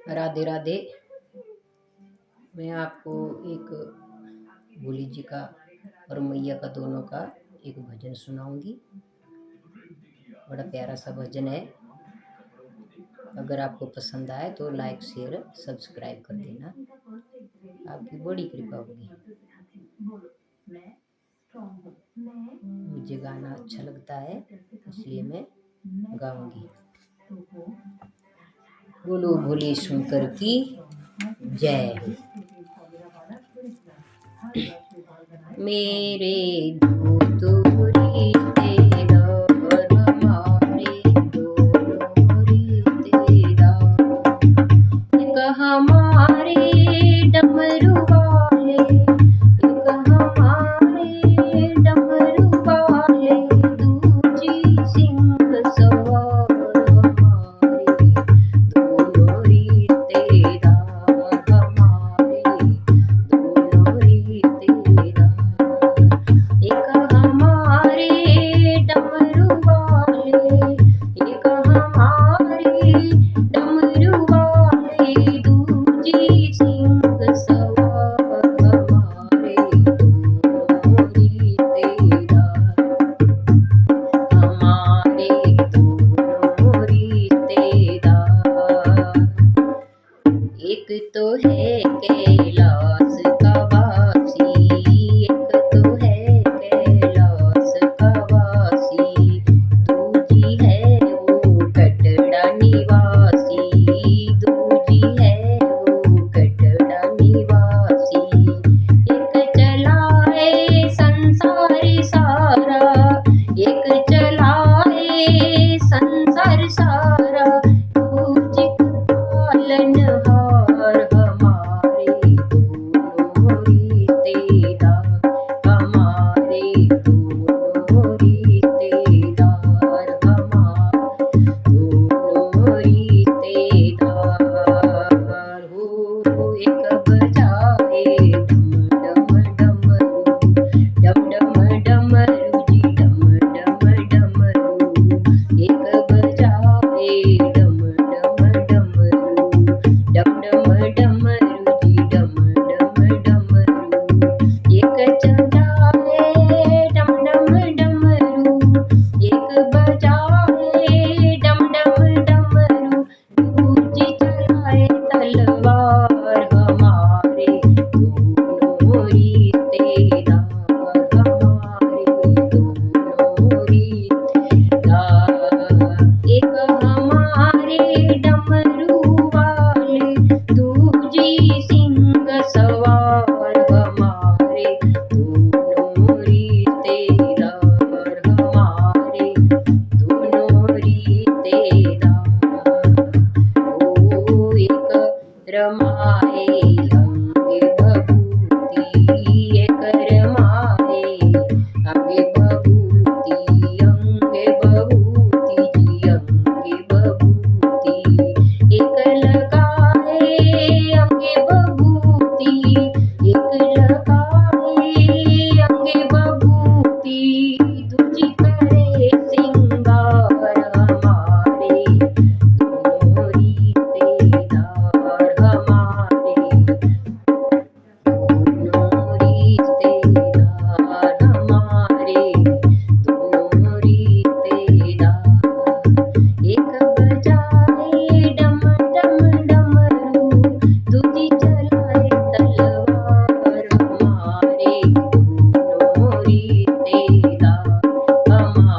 राधे राधे। मैं आपको एक भोली जी का और मैया का दोनों का एक भजन सुनाऊंगी। बड़ा प्यारा सा भजन है। अगर आपको पसंद आए तो लाइक शेयर सब्सक्राइब कर देना, आपकी बड़ी कृपा होगी। मुझे गाना अच्छा लगता है इसलिए मैं गाऊंगी। बोलो भोले शंकर की जय। मेरे दूरी तेरा और हमारे दूरी तेरा, एक हमारे डमरू वाले, एक हमारे डमरू वाले, दूजी सिंह सवार हमारे दोनों री तेरा, हमारे दोनों री तेरा, एक हमारे डमरू वाले, एक हमारे डमरू वाले, दूजी सिंह सवार हमारे दोनों री तेरा, हमारे दोनों री तेरा। एक तो है कैलाश का वासी, एक तो है कैलाश का वासी, दूजी है वो कटड़ा निवासी, दूजी है वो कटड़ा निवासी, एक चलाए संसार सारा, एक चलाए संसार सारा, दूजी पालनहार हमारे दोनों री तेरा, हमारे दोनों री तेरा, हमारे दोनों री तेरा। हो एक बजाए डम डमरू, डम डम डमरू जी, डम डम डमरू, एक बजाए डम डमरू, डम डम डमरू जी, डम डम डमरू, एक चलाए डम डमरू, एक बजाए डम डमरू, दूजी चलाए तलवार हमारे दोनों री तेरा, हमारे दोनों री तेरा, एक हमारे डमरू वाले, दूजी सिंह सवार हमारे दोनों री तेरा, हमारे दोनों री तेरा। ओ एक रमाए अंगे भभूति, एक रमाए अंगे भभूति, अंगे भभूति जी, अंगे भभूति, एक लगाए अंगे भभूति, एक लगाए अंगे भभूति, दूजी करे सिंगार हमारे दोनों री तेरा, हमारे दोनों री तेरा, हमारे दोनों री तेरा, एक बजाए डम डम डमरू, दूजी चलाए तलवार हमारे दोनों री तेरा, हमारे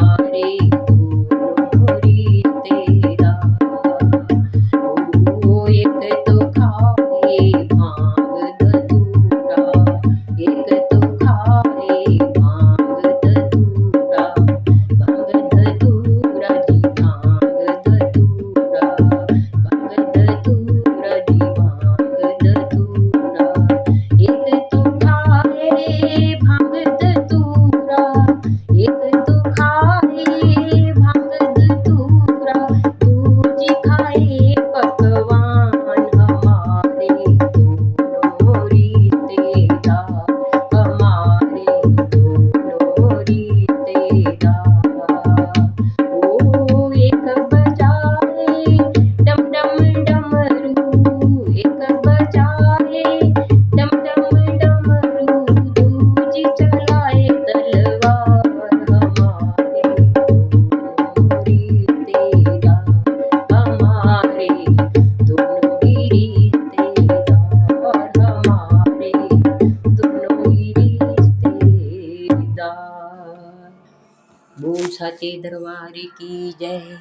साचे दरबार की जय।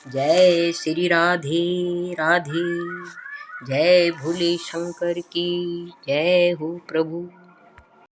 जय श्री राधे राधे। जय भोले शंकर की जय हो प्रभु।